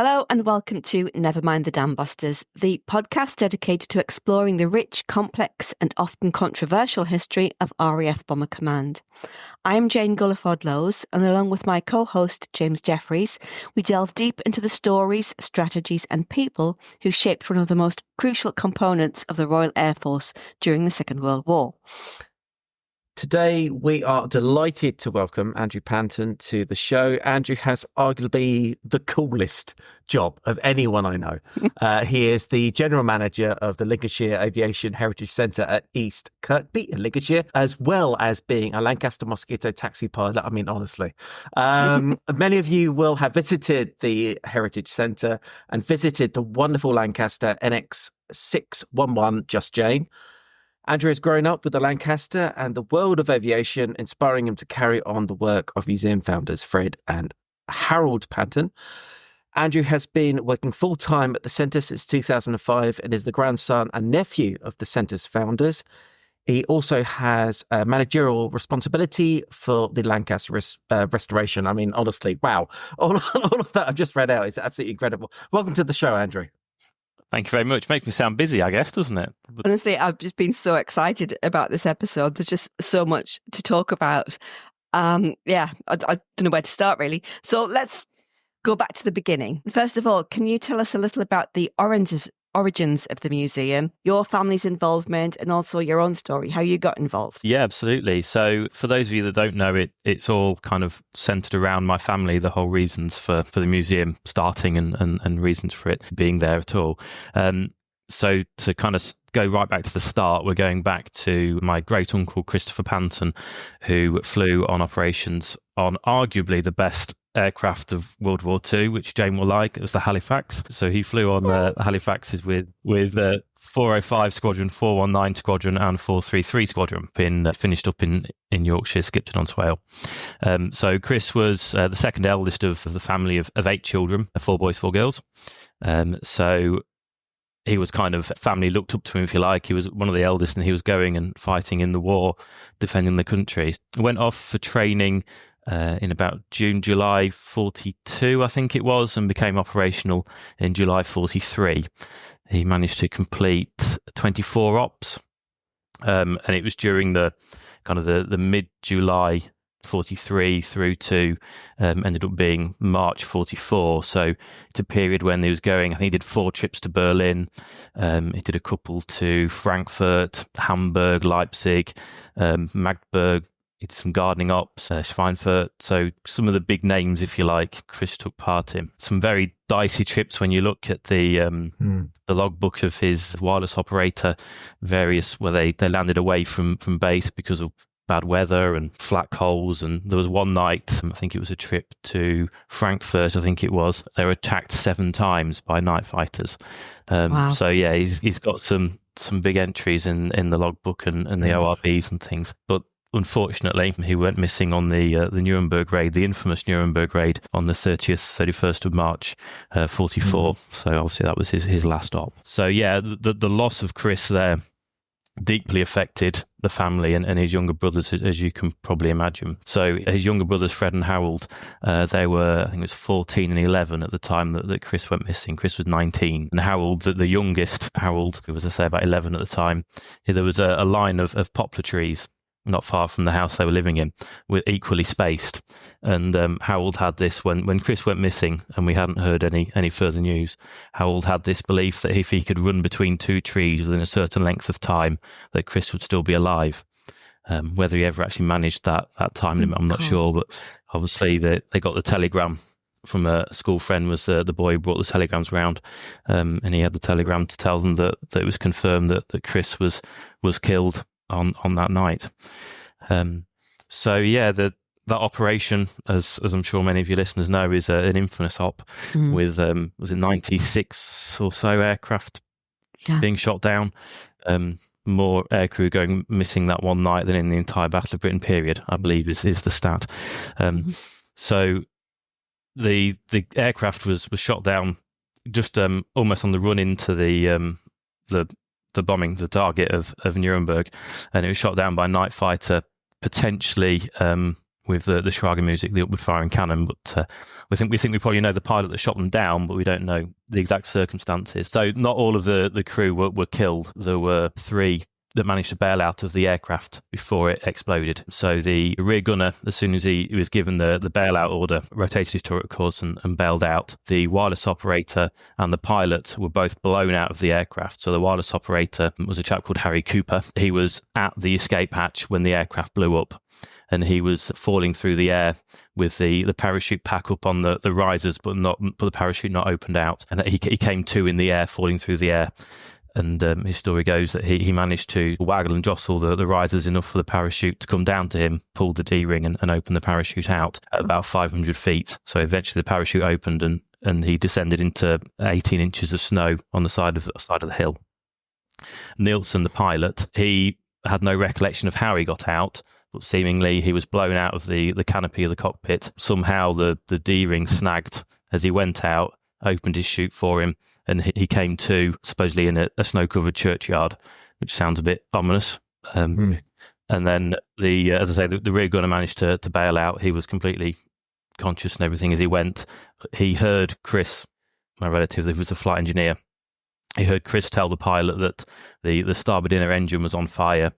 Hello and welcome to Never Mind the Dam Busters, the podcast dedicated to exploring the rich, complex and often controversial history of RAF Bomber Command. I am Jane Gulliford-Lowes, and along with my co-host James Jeffries, we delve deep into the stories, strategies and people who shaped one of the most crucial components of the Royal Air Force during the Second World War. Today, we are delighted to welcome Andrew Panton to the show. Andrew has arguably the coolest job of anyone I know. He is the General Manager of the Lincolnshire Aviation Heritage Centre at East Kirkby in Lincolnshire, as well as being a Lancaster Mosquito taxi pilot. I mean, honestly. Many of you will have visited the Heritage Centre and visited the wonderful Lancaster NX611 Just Jane. Andrew has grown up with the Lancaster and the world of aviation, inspiring him to carry on the work of museum founders Fred and Harold Panton. Andrew has been working full-time at the Centre since 2005 and is the grandson and nephew of the Centre's founders. He also has managerial responsibility for the Lancaster restoration. I mean, honestly, wow. All of that I've just read out is absolutely incredible. Welcome to the show, Andrew. Thank you very much. Makes me sound busy, I guess, doesn't it? Honestly, I've just been so excited about this episode. There's just so much to talk about. I don't know where to start, really. So let's go back to the beginning. First of all, can you tell us a little about the origins of the museum, your family's involvement, and also your own story, how you got involved? Yeah, absolutely. So for those of you that don't know it, it's all kind of centred around my family, the whole reasons for the museum starting and reasons for it being there at all. So to kind of go right back to the start, we're going back to my great uncle, Christopher Panton, who flew on operations on arguably the best aircraft of World War II, which Jane will like. It was the Halifax. So he flew on Halifaxes with 405 Squadron, 419 Squadron and 433 Squadron, finished up in Yorkshire, Skipton on Swale. So Chris was the second eldest of the family of 8 children, 4 boys, 4 girls. So he was kind of, family looked up to him, if you like. He was one of the eldest and he was going and fighting in the war, defending the country. He went off for training in about July 42, I think it was, and became operational in July 43. He managed to complete 24 ops, and it was during the kind of the mid-July 43 through to ended up being March 44. So it's a period when he was going, I think he did 4 trips to Berlin. He did a couple to Frankfurt, Hamburg, Leipzig, Magdeburg. He did some gardening ops, Schweinfurt. So some of the big names, if you like, Chris took part in. Some very dicey trips when you look at the logbook of his wireless operator, various where they landed away from base because of bad weather and flak holes. And there was one night, I think it was a trip to Frankfurt, I think it was, they were attacked 7 times by night fighters. Wow. So yeah, he's got some big entries in the logbook and the ORBs and things. But unfortunately, he went missing on the Nuremberg raid, the infamous Nuremberg raid on the 31st of March, 44. So obviously that was his last op. So yeah, the loss of Chris there deeply affected the family and his younger brothers, as you can probably imagine. So his younger brothers, Fred and Harold, they were, I think it was 14 and 11 at the time that Chris went missing. Chris was 19. And Harold, the youngest, Harold, who was, I say, about 11 at the time, there was a line of poplar trees not far from the house they were living in, were equally spaced. And Harold had this, when Chris went missing and we hadn't heard any further news, Harold had this belief that if he could run between 2 trees within a certain length of time, that Chris would still be alive. Whether he ever actually managed that time limit, I'm not sure, but obviously they got the telegram from a school friend, was the boy who brought the telegrams round, and he had the telegram to tell them that it was confirmed that Chris was killed on that night. So yeah, that operation, as I'm sure many of your listeners know, is an infamous op with was it 96 or so aircraft being shot down. More aircrew going missing that one night than in the entire Battle of Britain period, I believe is the stat. So the aircraft was shot down just almost on the run into the bombing, the target of Nuremberg, and it was shot down by a night fighter, potentially with the Schrager music, the upward firing cannon. But we think we probably know the pilot that shot them down, but we don't know the exact circumstances. So not all of the crew were killed. There were 3 that managed to bail out of the aircraft before it exploded. So the rear gunner, as soon as he was given the bailout order, rotated his turret course and bailed out. The wireless operator and the pilot were both blown out of the aircraft. So the wireless operator was a chap called Harry Cooper. He was at the escape hatch when the aircraft blew up, and he was falling through the air with the parachute pack up on the risers, but the parachute not opened out. And he came to in the air, falling through the air. And his story goes that he managed to waggle and jostle the risers enough for the parachute to come down to him, pulled the D-ring and opened the parachute out at about 500 feet. So eventually the parachute opened and he descended into 18 inches of snow on the side of the hill. Nielsen, the pilot, he had no recollection of how he got out, but seemingly he was blown out of the canopy of the cockpit. Somehow the D-ring snagged as he went out, opened his chute for him, and he came to supposedly in a snow-covered churchyard, which sounds a bit ominous. And then as I say, the rear gunner managed to bail out. He was completely conscious and everything as he went. He heard Chris, my relative, who was a flight engineer, he heard Chris tell the pilot that the starboard inner engine was on fire.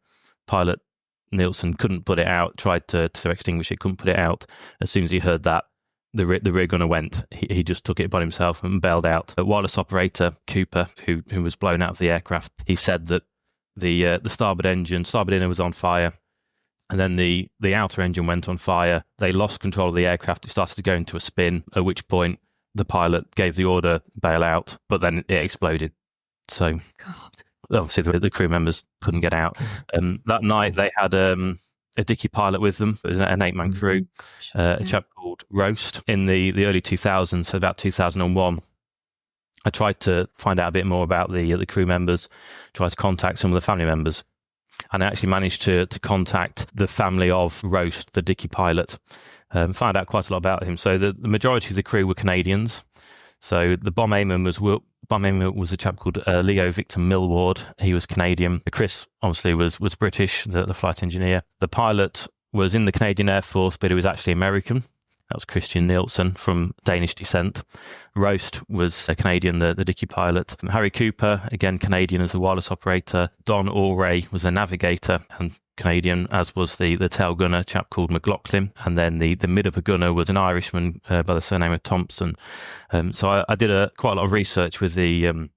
Pilot Nielsen couldn't put it out, tried to extinguish it, couldn't put it out. As soon as he heard that, the rear gunner went. He just took it upon himself and bailed out. The wireless operator, Cooper, who was blown out of the aircraft, he said that the starboard inner was on fire, and then the outer engine went on fire. They lost control of the aircraft. It started to go into a spin, at which point the pilot gave the order, bail out, but then it exploded. So obviously the crew members couldn't get out. That night they had a dicky pilot with them. It was an 8-man crew, a chap called Roast. In the early 2000s, so about 2001, I tried to find out a bit more about the crew members, tried to contact some of the family members, and I actually managed to contact the family of Roast, the dicky pilot, found out quite a lot about him. So the majority of the crew were Canadians. So the bomb aimer was a chap called Leo Victor Millward. He was Canadian. Chris obviously was British, the flight engineer. The pilot was in the Canadian Air Force, but he was actually American. That was Christian Nielsen from Danish descent. Roast was a Canadian, the dicky pilot. Harry Cooper, again Canadian, as the wireless operator. Don Allray was the navigator and Canadian, as was the tail gunner, a chap called McLaughlin. And then the mid-upper gunner was an Irishman by the surname of Thompson. So I did quite a lot of research with the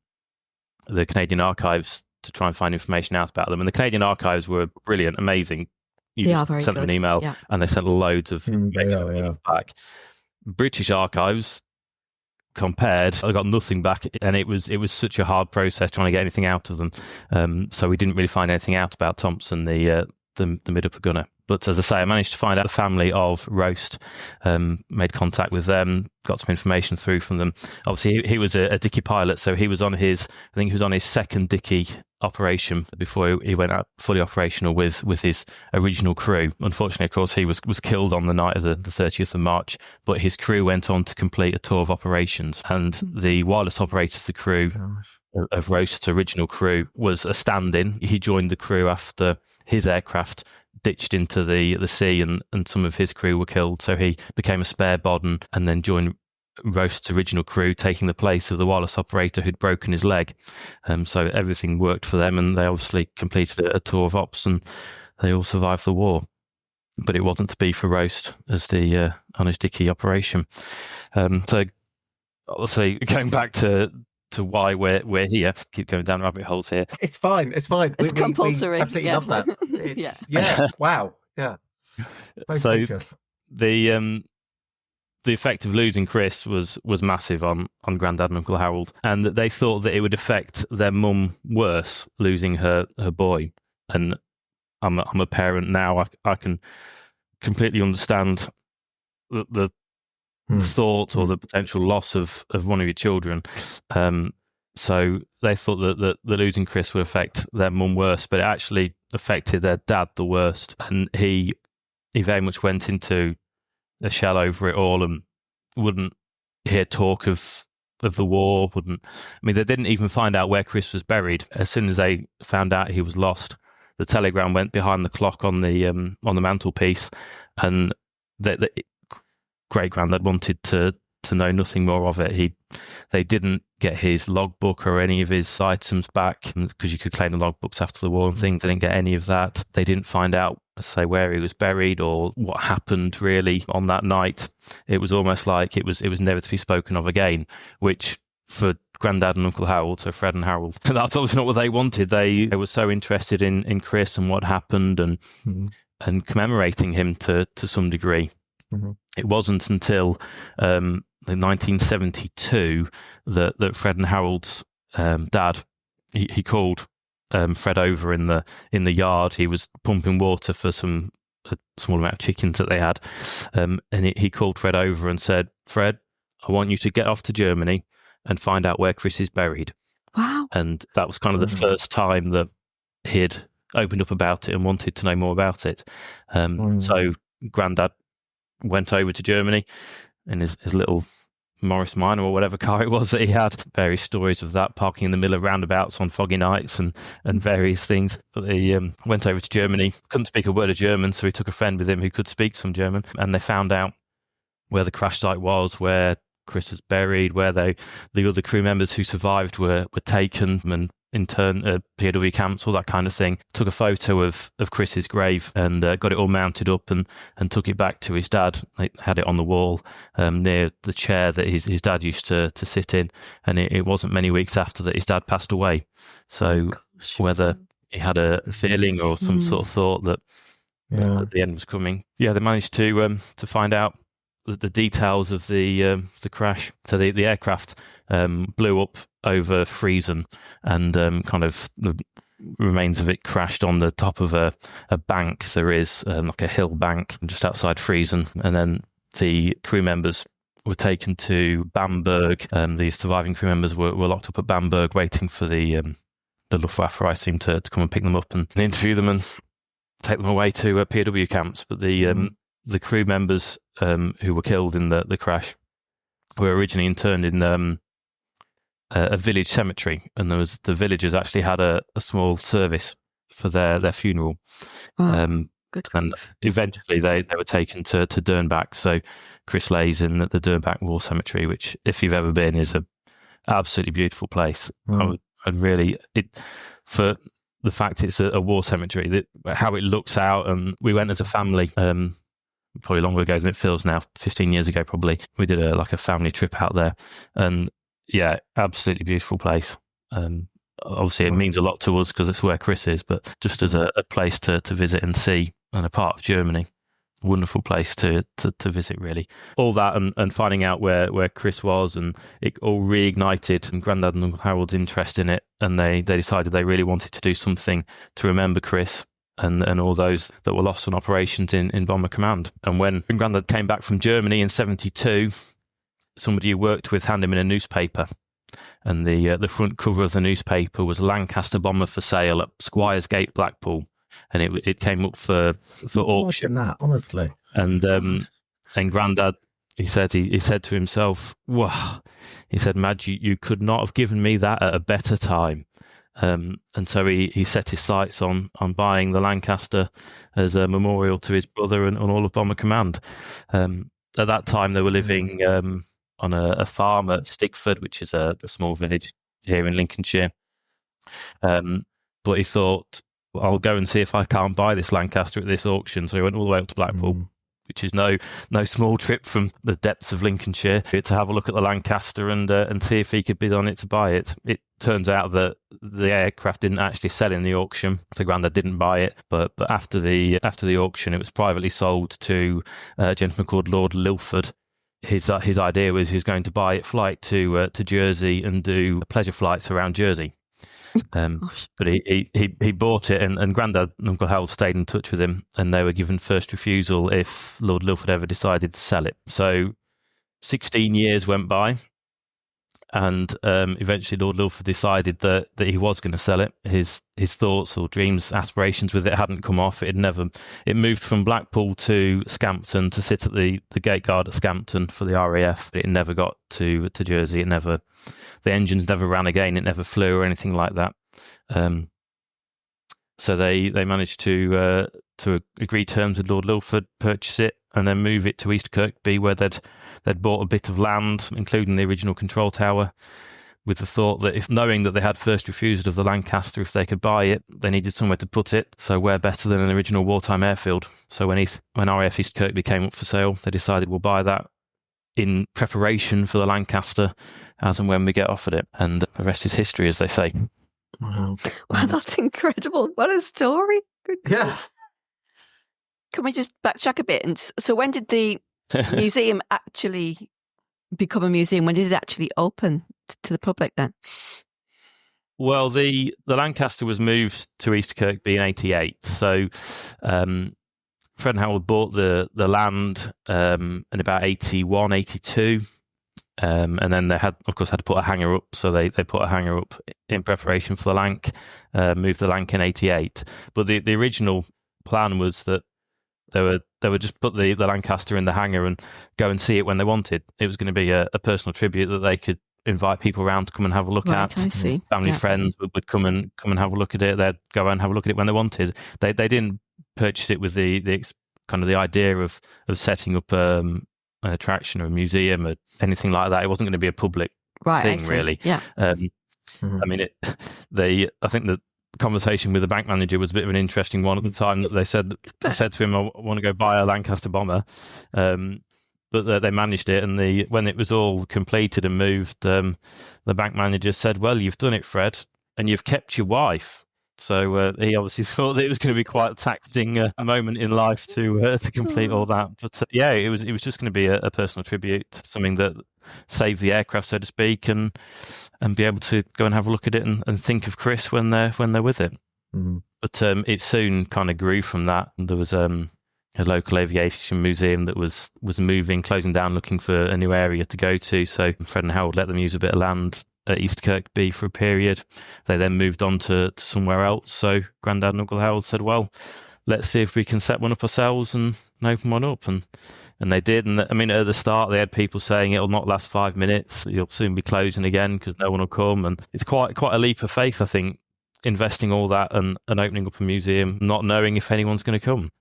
Canadian archives to try and find information out about them. And the Canadian archives were brilliant, amazing. You just sent them an email and they sent loads of information back. British archives, compared, I got nothing back, and it was such a hard process trying to get anything out of them. So we didn't really find anything out about Thompson, the mid-upper gunner. But as I say, I managed to find out the family of Roast, made contact with them, got some information through from them. Obviously, he was a dicky pilot, so he was on his second dicky operation before he went out fully operational with his original crew. Unfortunately, of course, he was killed on the night of the 30th of March, but his crew went on to complete a tour of operations, and the wireless operator of the crew, of Roast's original crew, was a stand-in. He joined the crew after his aircraft ditched into the sea and some of his crew were killed, so he became a spare bod and then joined Roast's original crew, taking the place of the wireless operator who'd broken his leg. So everything worked for them, and they obviously completed a tour of ops, and they all survived the war. But it wasn't to be for Roast as the on his dicky operation. So obviously going back to why we're here, keep going down rabbit holes here. It's fine. It's compulsory. We absolutely love that. It's, wow. Yeah. So the effect of losing Chris was massive on Grand Admiral Harold, and that they thought that it would affect their mum worse, losing her boy. And I'm a parent now. I can completely understand the thought or the potential loss of one of your children. So they thought that losing Chris would affect their mum worse, but it actually affected their dad the worst. And he very much went into a shell over it all and wouldn't hear talk of the war. They didn't even find out where Chris was buried. As soon as they found out he was lost, the telegram went behind the clock on the mantelpiece, and great granddad wanted to know nothing more of it. They didn't get his logbook or any of his items back, because you could claim the logbooks after the war and things. They didn't get any of that. They didn't find out, say, where he was buried or what happened really on that night. It was almost like it was never to be spoken of again, which for Grandad and Uncle Harold, so Fred and Harold, that's obviously not what they wanted. They were so interested in Chris and what happened and commemorating him to some degree. Mm-hmm. It wasn't until in 1972 that Fred and Harold's dad, he called Fred over in the yard. He was pumping water for a small amount of chickens that they had, and he called Fred over and said, "Fred, I want you to get off to Germany and find out where Chris is buried." Wow. And that was kind of the first time that he'd opened up about it and wanted to know more about it. So Grandad went over to Germany in his little Morris Minor or whatever car it was that he had. Various stories of that, parking in the middle of roundabouts on foggy nights and various things. But he went over to Germany, couldn't speak a word of German, so he took a friend with him who could speak some German, and they found out where the crash site was, where Chris was buried, where the other crew members who survived were taken, and in turn POW camps, all that kind of thing. Took a photo of Chris's grave and got it all mounted up and took it back to his dad. They had it on the wall near the chair that his dad used to sit in, and it wasn't many weeks after that his dad passed away. So whether he had a feeling or some sort of thought that the end was coming, they managed to find out the details of the crash. So the aircraft blew up over Friesen, and kind of the remains of it crashed on the top of a bank. There is like a hill bank just outside Friesen, and then the crew members were taken to Bamberg. The surviving crew members were locked up at Bamberg, waiting for the Luftwaffe, I assume, to come and pick them up and interview them and take them away to POW camps. But the crew members who were killed in the crash were originally interned in a village cemetery, and the villagers actually had a small service for their funeral. Good. And eventually they were taken to Nuremberg. So Chris lays in the Nuremberg War Cemetery, which, if you've ever been, is a absolutely beautiful place. I'd really, for the fact it's a war cemetery, how it looks out. And we went as a family, probably longer ago than it feels now, 15 years ago probably. We did a family trip out there, and absolutely beautiful place. Obviously it means a lot to us because it's where Chris is, but just as a place to visit and see, and a part of Germany, wonderful place to visit really. All that and finding out where Chris was, and it all reignited and Grandad and Uncle Harold's interest in it, and they decided they really wanted to do something to remember Chris and all those that were lost on operations in Bomber Command. And when Grandad came back from Germany in 1972, somebody who worked with handed him in a newspaper, and the front cover of the newspaper was Lancaster Bomber for sale at Squires Gate, Blackpool, and it came up for auction. That, honestly. And Grandad, he said to himself, "Wow," he said, "Madge, you could not have given me that at a better time." And so he set his sights on buying the Lancaster as a memorial to his brother and all of Bomber Command. At that time, they were living on a farm at Stigford, which is a small village here in Lincolnshire. But he thought, I'll go and see if I can't buy this Lancaster at this auction. So he went all the way up to Blackpool, which is no small trip from the depths of Lincolnshire, to have a look at the Lancaster and see if he could bid on it to buy it. It turns out that the aircraft didn't actually sell in the auction, so Grandad didn't buy it. But after the auction, it was privately sold to a gentleman called Lord Lilford. His idea was he was going to buy a flight to Jersey and do pleasure flights around Jersey. But he bought it, and Grandad and Uncle Harold stayed in touch with him, and they were given first refusal if Lord Lilford ever decided to sell it. So 16 years went by, and eventually Lord Lilford decided that he was going to sell it. His thoughts or dreams, aspirations with it hadn't come off. It moved from Blackpool to Scampton to sit at the gate guard at Scampton for the RAF. But it never got to Jersey. The engines never ran again. It never flew or anything like that. So they managed to to agree terms with Lord Lilford, purchase it, and then move it to East Kirkby, where they'd bought a bit of land, including the original control tower, with the thought that if knowing that they had first refusal of the Lancaster, if they could buy it, they needed somewhere to put it. So where better than an original wartime airfield? So when RAF East Kirkby came up for sale, they decided we'll buy that in preparation for the Lancaster as and when we get offered it. And the rest is history, as they say. Wow. Wow, that's incredible. What a story. Good. Yeah. Can we just backtrack a bit? And so when did the museum actually become a museum? When did it actually open to the public then? Well, the Lancaster was moved to East Kirkby in 88. So Fred and Howard bought the land in about 81, 82. And then they had to put a hangar up. So they put a hangar up in preparation for the Lanc, moved the Lanc in 88. But the original plan was that they would just put the Lancaster in the hangar and go and see it when they wanted. It was going to be a personal tribute that they could invite people around to come and have a look at. I see. Family, friends would come and have a look at it. They'd go and have a look at it when they wanted. They didn't purchase it with the kind of the idea of setting up an attraction or a museum or anything like that. It wasn't going to be a public thing, really. Yeah. I mean, I think the conversation with the bank manager was a bit of an interesting one at the time. That they said to him, "I want to go buy a Lancaster Bomber," but they managed it. And when it was all completed and moved, the bank manager said, "Well, you've done it, Fred, and you've kept your wife." So he obviously thought that it was going to be quite a taxing moment in life to complete all that. But yeah, it was just going to be a personal tribute, something that saved the aircraft, so to speak, and be able to go and have a look at it and think of Chris when they're with it. Mm-hmm. But it soon kind of grew from that. There was a local aviation museum that was moving, closing down, looking for a new area to go to. So Fred and Howard let them use a bit of land at East Kirkby for a period. They then moved on to somewhere else. So Grandad and Uncle Howard said, "Well, let's see if we can set one up ourselves and open one up." And they did. And I mean, at the start, they had people saying it'll not last 5 minutes. You'll soon be closing again because no one will come. And it's quite a leap of faith, I think, investing all that and opening up a museum, not knowing if anyone's going to come.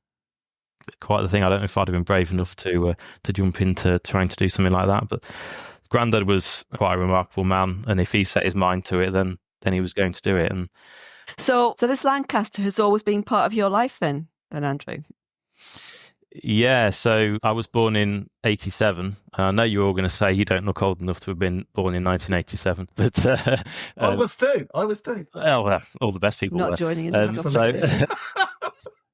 Quite the thing. I don't know if I'd have been brave enough to jump into trying to do something like that. But Grandad was quite a remarkable man. And if he set his mind to it, then he was going to do it. And So this Lancaster has always been part of your life then, Andrew? Yeah, so I was born in 87. I know you're all going to say you don't look old enough to have been born in 1987, but I was too. Oh, well, all the best people Not were. joining in this conversation.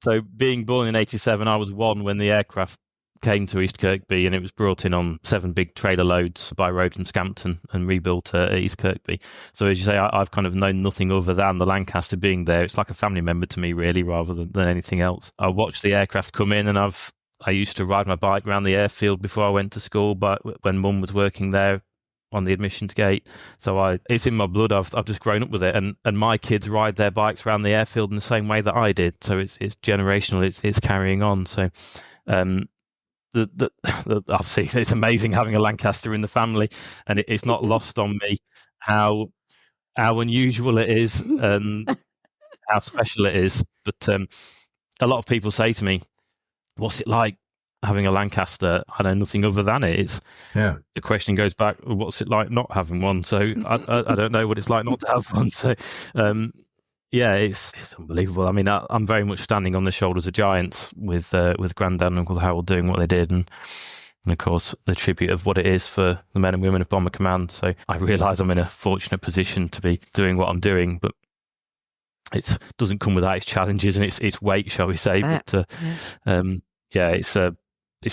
So being born in 87, I was one when the aircraft came to East Kirkby, and it was brought in on 7 big trailer loads by road from Scampton and rebuilt at East Kirkby. So as you say, I've kind of known nothing other than the Lancaster being there. It's like a family member to me, really, rather than anything else. I watched the aircraft come in, and I used to ride my bike around the airfield before I went to school, but when Mum was working there on the admissions gate. So it's in my blood. I've just grown up with it, and my kids ride their bikes around the airfield in the same way that I did. So it's generational. It's carrying on. So obviously it's amazing having a Lancaster in the family, and it's not lost on me how unusual it is and how special it is. But a lot of people say to me, "What's it like having a Lancaster?" I know nothing other than it. The question goes back, what's it like not having one? So I don't know what it's like not to have one. So yeah, it's unbelievable. I mean, I'm very much standing on the shoulders of giants with Grandad and Uncle Howard doing what they did, and of course the tribute of what it is for the men and women of Bomber Command. So I realise I'm in a fortunate position to be doing what I'm doing, but it doesn't come without its challenges and its weight, shall we say. But it's an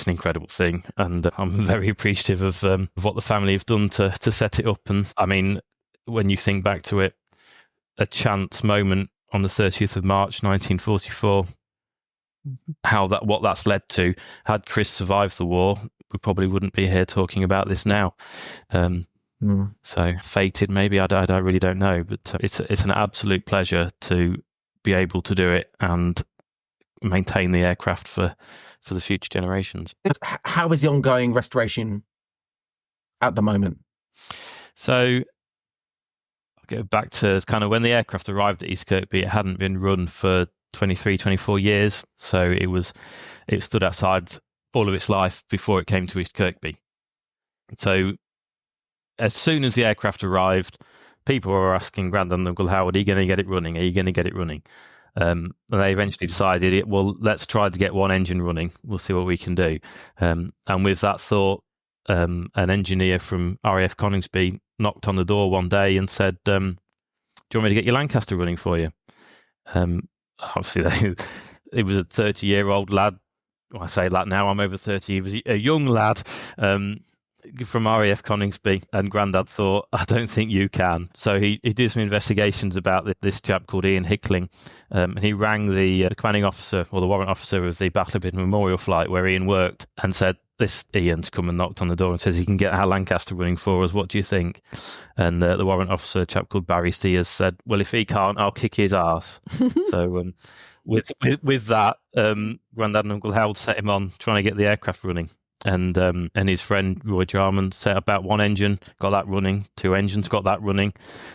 incredible thing, and I'm very appreciative of what the family have done to set it up. And I mean, when you think back to it, a chance moment on the 30th of March 1944, what that's led to. Had Chris survived the war, we probably wouldn't be here talking about this now. So fated, maybe, I really don't know, but it's an absolute pleasure to be able to do it and maintain the aircraft for the future generations. How is the ongoing restoration at the moment? So I'll get back to kind of when the aircraft arrived at East Kirkby. It hadn't been run for 23, 24 years. So it stood outside all of its life before it came to East Kirkby. So as soon as the aircraft arrived, people were asking Grandad and Uncle Howard, are you going to get it running? Are you going to get it running? And they eventually decided, well, let's try to get one engine running. We'll see what we can do. And with that thought, an engineer from RAF Coningsby knocked on the door one day and said, do you want me to get your Lancaster running for you? Obviously, it was a 30-year-old lad. Well, I say lad now, I'm over 30. He was a young lad from RAF Coningsby, and Grandad thought, I don't think you can. So he did some investigations about this chap called Ian Hickling, and he rang the commanding officer, or the warrant officer of the Battle of Britain Memorial Flight where Ian worked, and said, this Ian's come and knocked on the door and says he can get our Lancaster running for us. What do you think? And the warrant officer, a chap called Barry Sears, said, well, if he can't, I'll kick his arse. So with that, Grandad and Uncle Howard set him on trying to get the aircraft running. And his friend Roy Jarman set about one engine, got that running. 2 engines, got that running.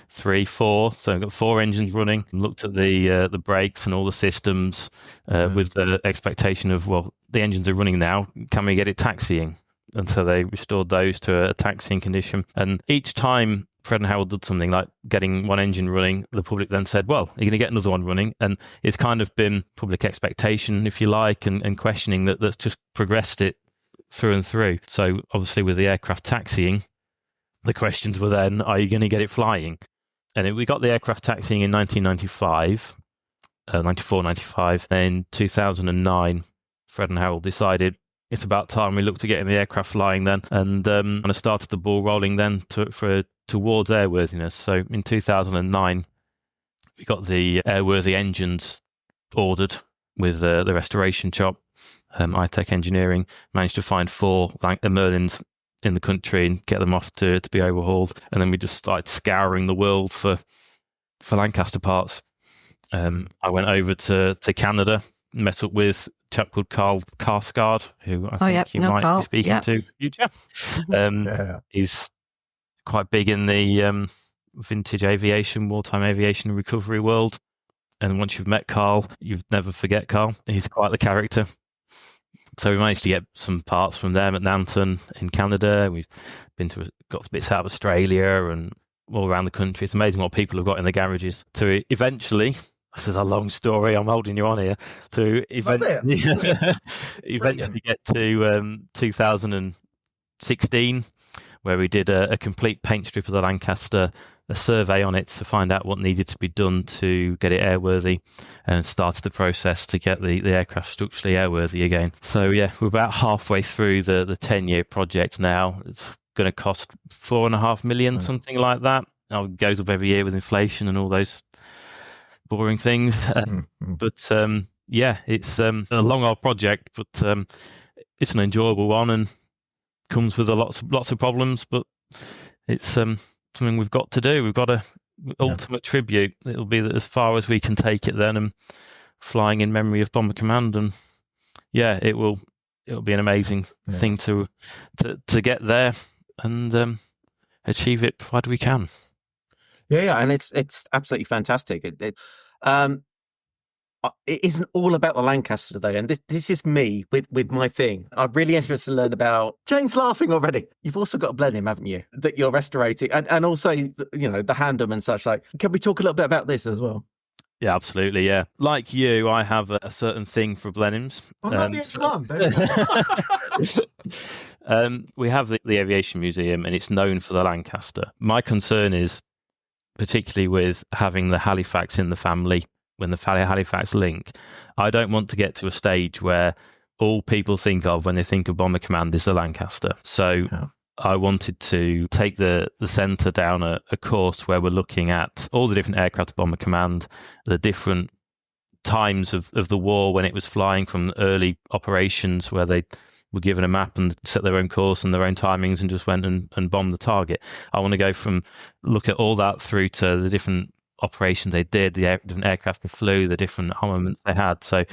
3, 4, so got 4 engines running. Looked at the brakes and all the systems with the expectation of, well, the engines are running now. Can we get it taxiing? And so they restored those to a taxiing condition. And each time Fred and Howard did something like getting one engine running, the public then said, well, are you going to get another one running? And it's kind of been public expectation, if you like, and questioning that's just progressed it through and through. So obviously with the aircraft taxiing, the questions were then, are you going to get it flying? And we got the aircraft taxiing in 1995, 94, 95. In 2009, Fred and Harold decided it's about time we looked at getting the aircraft flying then, and I started the ball rolling then towards airworthiness. So in 2009, we got the airworthy engines ordered with the restoration shop. iTech Engineering managed to find 4 Merlins in the country and get them off to be overhauled. And then we just started scouring the world for Lancaster parts. I went over to Canada, met up with a chap called Carl Karsgaard, who I think you might be speaking to. Yeah. He's quite big in the vintage aviation, wartime aviation recovery world. And once you've met Carl, you'd never forget Carl. He's quite the character. So we managed to get some parts from them at Nanton in Canada. We've got bits out of Australia and all around the country. It's amazing what people have got in the garages. To eventually, this is a long story, I'm holding you on here, to eventually get to 2016, where we did a complete paint strip of the Lancaster, a survey on it to find out what needed to be done to get it airworthy, and started the process to get the aircraft structurally airworthy again. So yeah, we're about halfway through the 10-year project now. It's going to cost $4.5 million, something like that. It goes up every year with inflation and all those boring things. But yeah, it's a long old project, but it's an enjoyable one and comes with lots of problems, but it's something we've got to do. We've got a ultimate tribute. It'll be as far as we can take it then, and flying in memory of Bomber Command. And yeah, it'll be an amazing thing to get there and achieve it provided we can. Yeah, and it's absolutely fantastic. It isn't all about the Lancaster today, and this is me with my thing. I'm really interested to learn about. Jane's laughing already. You've also got a Blenheim, haven't you, that you're restorating, and also the Handom and such. Like, can we talk a little bit about this as well? Yeah, absolutely. Yeah, like you, I have a certain thing for Blenheims. We have the Aviation Museum, and it's known for the Lancaster. My concern is, particularly with having the Halifax in the family, when the Halifax link, I don't want to get to a stage where all people think of when they think of Bomber Command is the Lancaster. So I wanted to take the centre down a course where we're looking at all the different aircraft of Bomber Command, the different times of the war when it was flying, from early operations where they were given a map and set their own course and their own timings and just went and bombed the target. I want to go from look at all that through to the different operations they did, the different aircraft they flew, the different armaments they had. So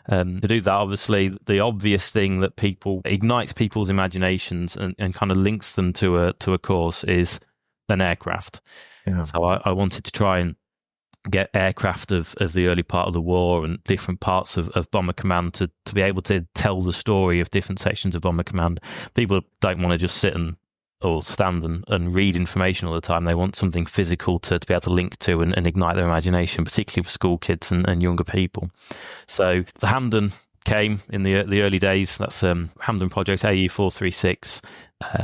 to do that, obviously, the obvious thing that ignites people's imaginations and kind of links them to a course is an aircraft. Yeah. So I wanted to try and get aircraft of the early part of the war and different parts of Bomber Command to be able to tell the story of different sections of Bomber Command. People don't want to just sit or stand and read information all the time. They want something physical to be able to link to and ignite their imagination, particularly for school kids and younger people. So the Hampden came in the early days. That's Hampden Project AE436.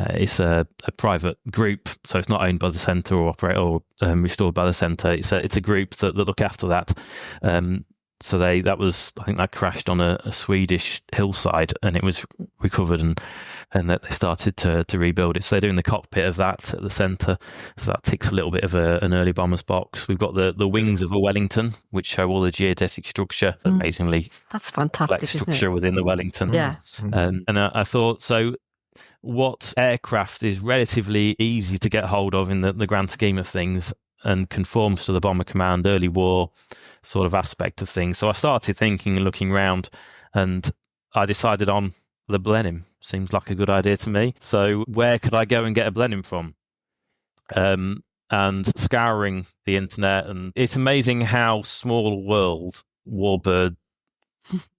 It's a private group, so it's not owned by the centre or operated or restored by the centre. It's a group that look after that. So I think that crashed on a Swedish hillside, and it was recovered, and that they started to rebuild it. So they're doing the cockpit of that at the centre. So that ticks a little bit of an early bomber's box. We've got the wings of a Wellington, which show all the geodetic structure, amazingly. That's fantastic, Structure isn't it? within the Wellington. Yeah. And I thought, so what aircraft is relatively easy to get hold of in the grand scheme of things and conforms to the Bomber Command early war sort of aspect of things. So I started thinking and looking around, and I decided on the Blenheim. Seems like a good idea to me. So where could I go and get a Blenheim from? And scouring the internet, and it's amazing how small a world warbird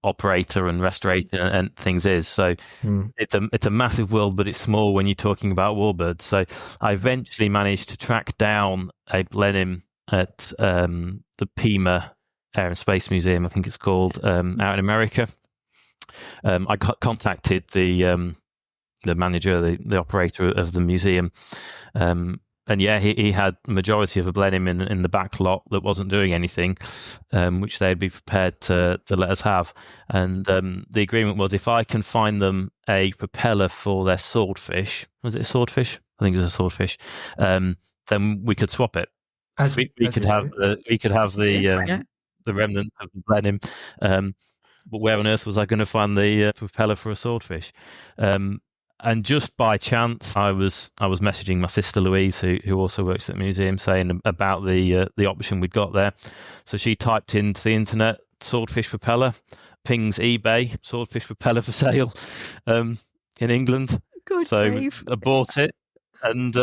operator and restoration and things is. So it's a massive world, but it's small when you're talking about warbirds. So I eventually managed to track down a Blenheim at the Pima Air and Space Museum, I think it's called, out in America. I contacted the manager, the operator of the museum, and yeah, he had the majority of a Blenheim in the back lot that wasn't doing anything, which they'd be prepared to let us have. And the agreement was, if I can find them a propeller for their Swordfish, was it a Swordfish? I think it was a Swordfish. Then we could swap it. We could have the remnant of the Blenheim. But where on earth was I going to find the propeller for a Swordfish? And just by chance, I was messaging my sister Louise, who also works at the museum, saying about the option we'd got there. So she typed into the internet Swordfish propeller, pings eBay, Swordfish propeller for sale in England. Good so grief. I bought it, and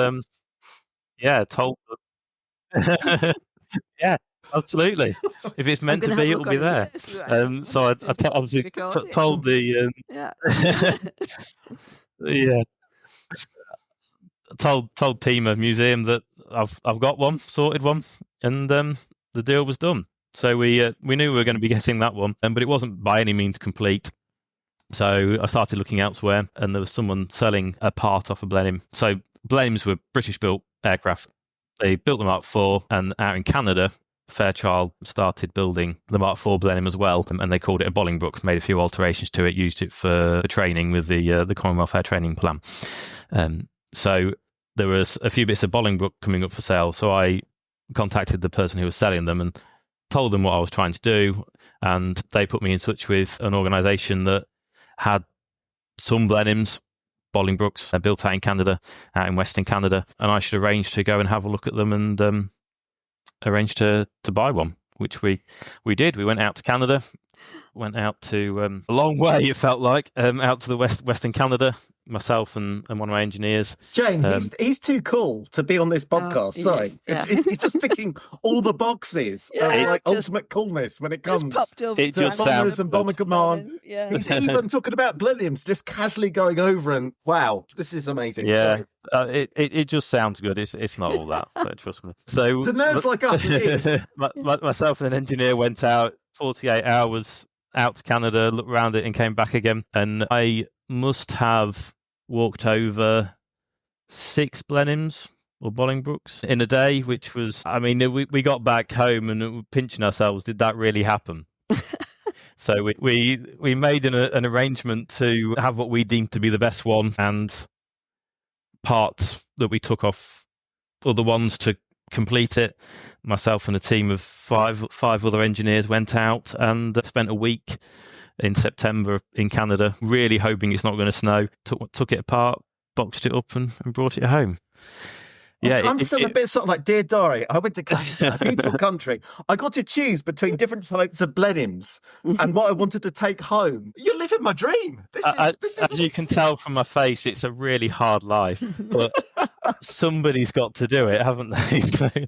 told them. Yeah, absolutely. If it's meant to be, it'll be there. So I obviously told the told Pima Museum that I've got one, sorted one, and the deal was done. So we knew we were going to be getting that one, but it wasn't by any means complete. So I started looking elsewhere, and there was someone selling a part off a Blenheim. So Blenheims were British-built aircraft. They built the Mark IV, and out in Canada, Fairchild started building the Mark IV Blenheim as well, and they called it a Bolingbroke, made a few alterations to it, used it for training with the Commonwealth Air Training Plan. So there was a few bits of Bolingbroke coming up for sale, so I contacted the person who was selling them and told them what I was trying to do, and they put me in touch with an organisation that had some Blenheims, Bolingbrookes, built out in Canada, out in Western Canada, and I should arrange to go and have a look at them and arranged to buy one, which we did. We went out to Canada, went out to a long way, it felt like, out to the Western Canada, myself and one of my engineers. Jane, he's too cool to be on this podcast. Sorry. Yeah. He's just ticking all the boxes of ultimate coolness when it comes to bombers and Bomber Command. Yeah. He's even talking about Blenheims, just casually going over, and wow, this is amazing. Yeah, it just sounds good. It's not all that, but trust me. So to nerds like us, it is. Myself and an engineer went out 48 hours out to Canada, looked around it, and came back again. And I must have walked over 6 Blenheims or Bolingbrookes in a day, which was, I mean, we got back home and we were pinching ourselves. Did that really happen? So we made an arrangement to have what we deemed to be the best one, and parts that we took off other ones to complete it. Myself and a team of five other engineers went out and spent a week in September in Canada, really hoping it's not going to snow. Took it apart, boxed it up, and brought it home. Yeah, I'm still a bit sort of like, dear Dory, I went to Canada, a beautiful country. I got to choose between different types of Blenheims and what I wanted to take home. You're living my dream. This is as you can tell from my face, it's a really hard life, but somebody's got to do it, haven't they?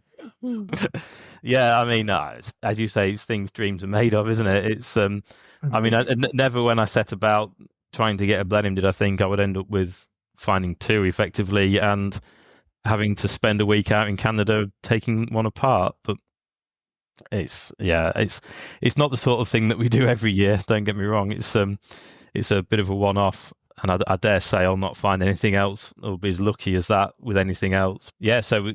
Yeah, I mean, as you say, it's things dreams are made of, isn't it? It's, I mean, never when I set about trying to get a Blenheim did I think I would end up with finding two effectively and having to spend a week out in Canada taking one apart. But it's not the sort of thing that we do every year. Don't get me wrong. It's a bit of a one-off. And I dare say I'll not find anything else or be as lucky as that with anything else. Yeah, so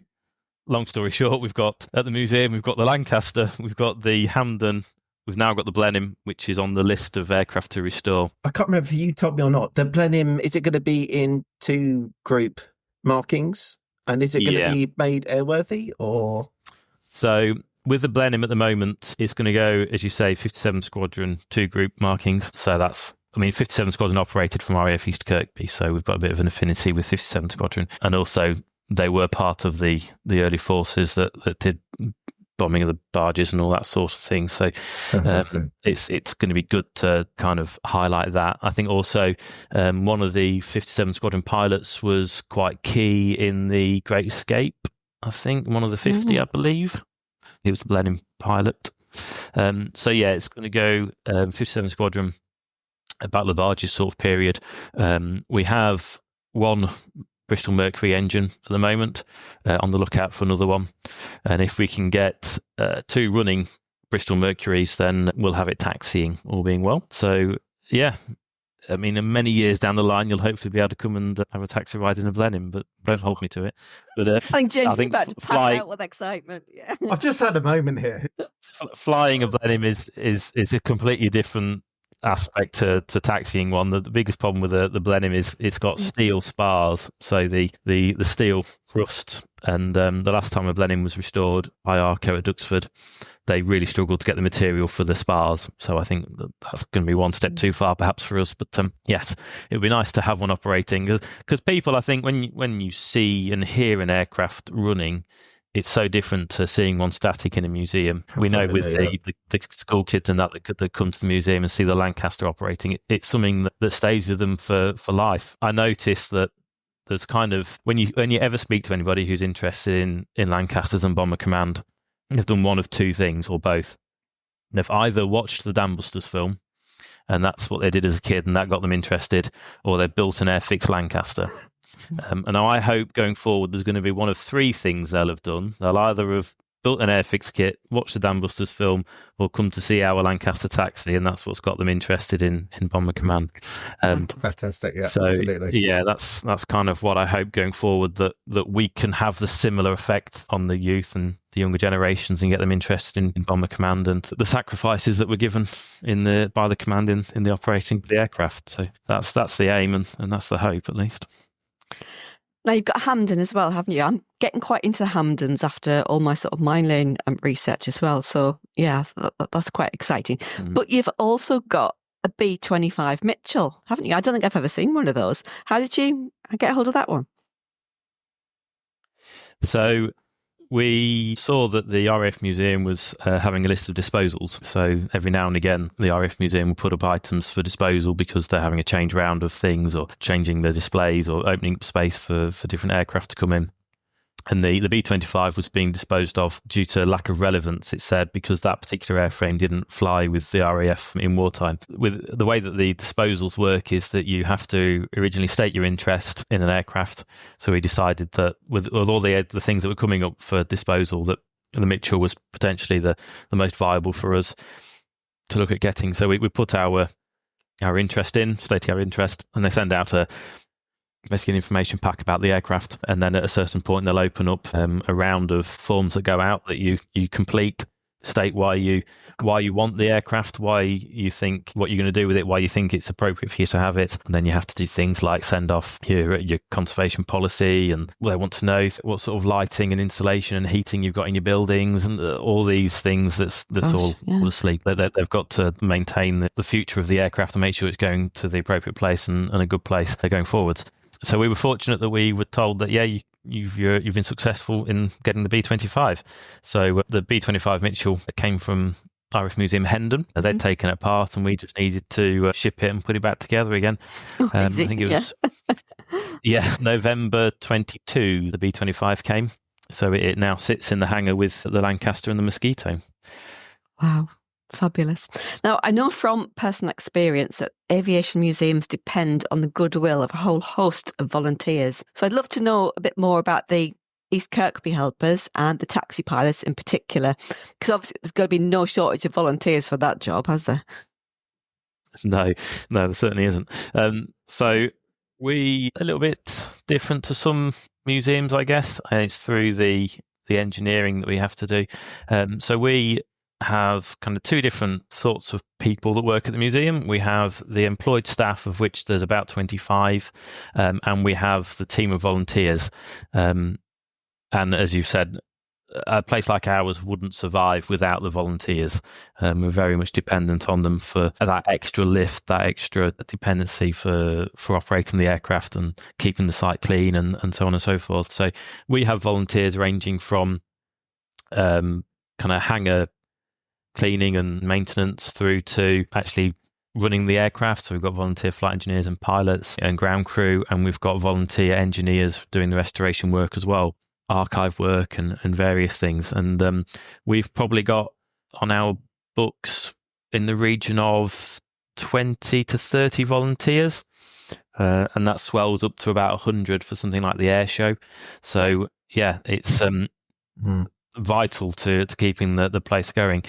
long story short, we've got at the museum, we've got the Lancaster, we've got the Hampden, we've now got the Blenheim, which is on the list of aircraft to restore. I can't remember if you told me or not. The Blenheim, is it going to be in 2 group markings? And is it going to be made airworthy or? So with the Blenheim at the moment, it's going to go, as you say, 57 Squadron, 2 group markings. So that's, 57 Squadron operated from RAF East Kirkby, so we've got a bit of an affinity with 57 Squadron. And also, they were part of the early forces that did bombing of the barges and all that sort of thing. So it's going to be good to kind of highlight that. I think also one of the 57 Squadron pilots was quite key in the Great Escape. I think one of the 50, I believe. He was the Blenheim pilot. So yeah, it's going to go 57 Squadron, Battle of the Barges sort of period. We have one Bristol Mercury engine at the moment, on the lookout for another one. And if we can get 2 running Bristol Mercuries, then we'll have it taxiing, all being well. So, yeah, many years down the line, you'll hopefully be able to come and have a taxi ride in a Blenheim, but don't hold me to it. But I think James is about to pass out with excitement. Yeah. I've just had a moment here. Flying a Blenheim is a completely different aspect to taxiing one. The biggest problem with the Blenheim is it's got steel spars, so the steel rusts. And the last time a Blenheim was restored by Arco at Duxford, they really struggled to get the material for the spars. So I think that's going to be one step too far, perhaps, for us. But yes, it would be nice to have one operating, because people, I think, when you see and hear an aircraft running, it's so different to seeing one static in a museum. We know with the school kids and that come to the museum and see the Lancaster operating, it's something that stays with them for life. I noticed that there's kind of, when you ever speak to anybody who's interested in Lancasters and Bomber Command, they've done one of 2 things, or both. They've either watched the Dam Busters film, and that's what they did as a kid, and that got them interested, or they built an airfix Lancaster. And now I hope going forward there's going to be one of 3 things they'll have done. They'll either have built an airfix kit, watched the Dam Busters film, or come to see our Lancaster taxi, and that's what's got them interested in Bomber Command. Fantastic, yeah, so, absolutely. Yeah, that's kind of what I hope going forward, that we can have the similar effect on the youth and the younger generations and get them interested in Bomber Command and the sacrifices that were given by the command in the operating of the aircraft. So that's the aim, and that's the hope, at least. Now, you've got Hampden as well, haven't you? I'm getting quite into Hampdens after all my sort of mine lane research as well. So, yeah, that's quite exciting. But you've also got a B-25 Mitchell, haven't you? I don't think I've ever seen one of those. How did you get hold of that one? So we saw that the RAF Museum was having a list of disposals. So every now and again, the RAF Museum will put up items for disposal because they're having a change round of things, or changing the displays, or opening up space for different aircraft to come in. And the B-25 was being disposed of due to lack of relevance, it said, because that particular airframe didn't fly with the RAF in wartime. With the way that the disposals work is that you have to originally state your interest in an aircraft. So we decided that with all the things that were coming up for disposal, that the Mitchell was potentially the most viable for us to look at getting. So we put our interest in, stating our interest, and they send out basically an information pack about the aircraft, and then at a certain point they'll open up a round of forms that go out that you complete, state why you want the aircraft, why you think, what you're going to do with it, why you think it's appropriate for you to have it. And then you have to do things like send off your conservation policy, and they want to know what sort of lighting and insulation and heating you've got in your buildings, and all these things that's all asleep. They've got to maintain the future of the aircraft and make sure it's going to the appropriate place and a good place going forwards. So we were fortunate that we were told that, you've been successful in getting the B-25. So the B-25 Mitchell came from RAF Museum Hendon. They'd taken it apart, and we just needed to ship it and put it back together again. I think it was November 22, the B-25 came. So it now sits in the hangar with the Lancaster and the Mosquito. Wow. Fabulous. Now, I know from personal experience that aviation museums depend on the goodwill of a whole host of volunteers. So I'd love to know a bit more about the East Kirkby helpers and the taxi pilots in particular, because obviously there's going to be no shortage of volunteers for that job, has there? No, there certainly isn't. So we a little bit different to some museums, I guess, and it's through the engineering that we have to do. So we have kind of two different sorts of people that work at the museum. We have the employed staff, of which there's about 25, and we have the team of volunteers. And as you've said, a place like ours wouldn't survive without the volunteers. We're very much dependent on them for that extra lift, that extra dependency for operating the aircraft and keeping the site clean and so on and so forth. So we have volunteers ranging from kind of hangar cleaning and maintenance through to actually running the aircraft. So we've got volunteer flight engineers and pilots and ground crew, and we've got volunteer engineers doing the restoration work as well, archive work and various things. And we've probably got on our books in the region of 20 to 30 volunteers, and that swells up to about 100 for something like the air show. So yeah, it's vital to keeping the place going.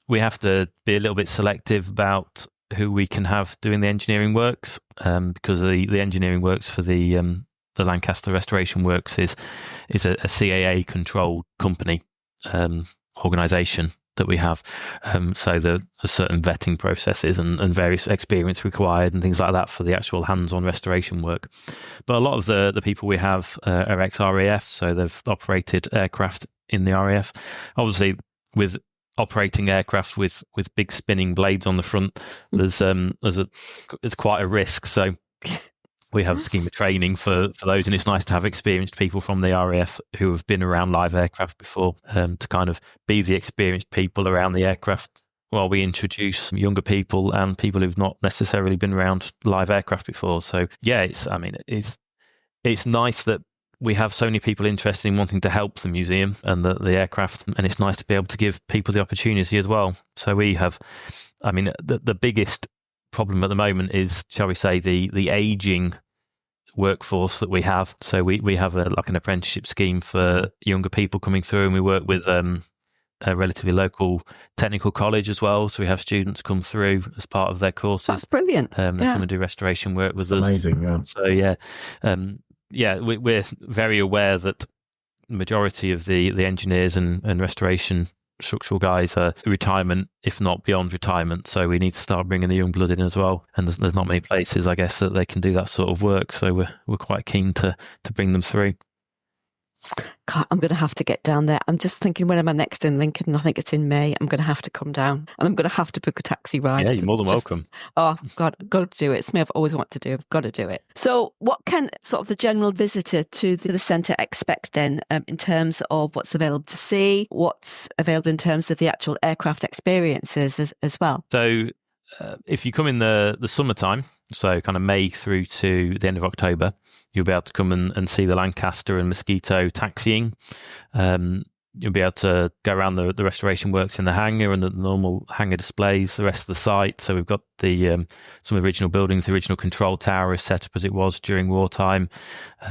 We have to be a little bit selective about who we can have doing the engineering works, because the engineering works for the Lancaster Restoration Works is a CAA controlled company organisation that we have. So there are certain vetting processes and various experience required and things like that for the actual hands-on restoration work. But a lot of the people we have are ex-RAF, so they've operated aircraft in the RAF. Obviously, with operating aircraft with big spinning blades on the front, there's quite a risk. So we have a scheme of training for those, and it's nice to have experienced people from the RAF who have been around live aircraft before, to kind of be the experienced people around the aircraft while we introduce younger people and people who've not necessarily been around live aircraft before. So yeah, it's nice that we have so many people interested in wanting to help the museum and the aircraft, and it's nice to be able to give people the opportunity as well. So we have, the biggest problem at the moment is, shall we say, the aging workforce that we have. So we have an apprenticeship scheme for younger people coming through, and we work with a relatively local technical college as well. So we have students come through as part of their courses. That's brilliant. They come and do restoration work with us. Amazing, yeah. So we're very aware that the majority of the engineers and restoration structural guys are retirement, if not beyond retirement. So we need to start bringing the young blood in as well. And there's not many places, I guess, that they can do that sort of work. So we're quite keen to bring them through. God, I'm going to have to get down there. I'm just thinking, when am I next in Lincoln? I think it's in May. I'm going to have to come down, and I'm going to have to book a taxi ride. Yeah, you're more than welcome. Oh, God, got to do it. It's something I've always wanted to do. I've got to do it. So what can sort of the general visitor to the centre expect then, in terms of what's available to see, what's available in terms of the actual aircraft experiences as well? So if you come in the summertime, so kind of May through to the end of October, you'll be able to come and see the Lancaster and Mosquito taxiing. You'll be able to go around the restoration works in the hangar and the normal hangar displays, the rest of the site. So we've got some of the original buildings. The original control tower is set up as it was during wartime.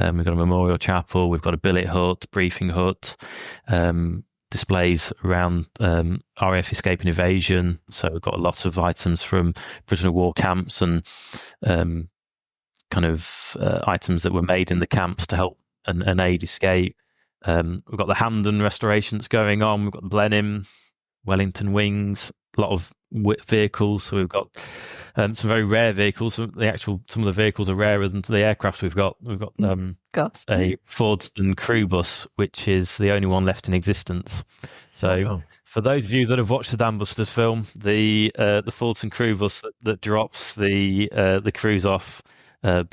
We've got a memorial chapel. We've got a billet hut, briefing hut, displays around RAF escape and evasion. So we've got lots of items from prisoner of war camps and kind of items that were made in the camps to help and aid escape. We've got the Hampden restorations going on. We've got the Blenheim, Wellington wings, a lot of vehicles. So we've got some very rare vehicles. Some of the vehicles are rarer than the aircraft we've got. We've got a Fordston crew bus, which is the only one left in existence. So for those of you that have watched the Dam Busters film, the Fordston crew bus that drops the crews off